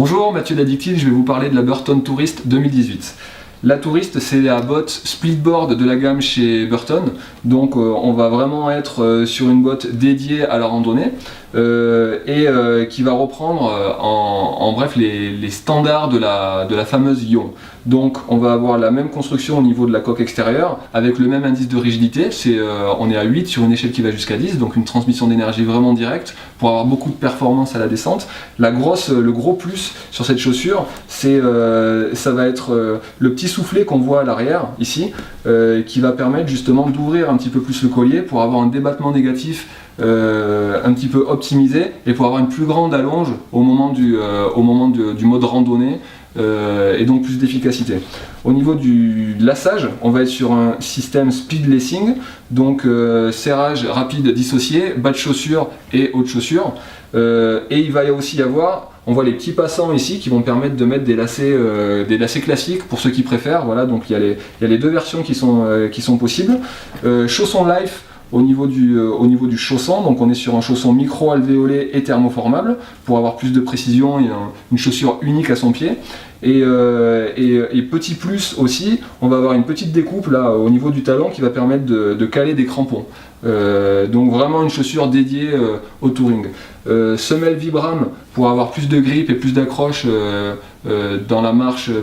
Bonjour, Mathieu d'Addictive, je vais vous parler de la Burton Tourist 2018. La Tourist, c'est la botte splitboard de la gamme chez Burton, donc on va vraiment être sur une botte dédiée à la randonnée qui va reprendre en bref les standards de la fameuse Ion. Donc on va avoir la même construction au niveau de la coque extérieure avec le même indice de rigidité, on est à 8 sur une échelle qui va jusqu'à 10, donc une transmission d'énergie vraiment directe pour avoir beaucoup de performance à la descente. Le gros plus sur cette chaussure, ça va être le petit soufflet qu'on voit à l'arrière ici, qui va permettre justement d'ouvrir un petit peu plus le collier pour avoir un débattement négatif un petit peu optimisé et pour avoir une plus grande allonge au moment du mode randonnée et donc plus d'efficacité. Au niveau du lassage, on va être sur un système speed lacing, donc serrage rapide dissocié, bas de chaussure et haut de chaussure, et il va aussi y avoir, on voit les petits passants ici qui vont permettre de mettre des lacets classiques pour ceux qui préfèrent. Voilà, donc il y a les deux versions qui sont possibles. Chausson Life. Au niveau du chausson, donc on est sur un chausson micro-alvéolé et thermoformable pour avoir plus de précision et une chaussure unique à son pied. Et petit plus aussi, on va avoir une petite découpe là au niveau du talon qui va permettre de caler des crampons. Donc vraiment une chaussure dédiée au touring. Semelle Vibram pour avoir plus de grip et plus d'accroche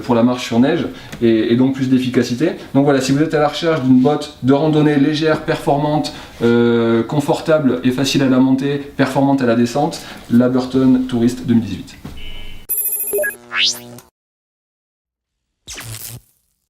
pour la marche sur neige et donc plus d'efficacité. Donc voilà, si vous êtes à la recherche d'une botte de randonnée légère, performante, confortable et facile à la monter, performante à la descente, la Burton Tourist 2018.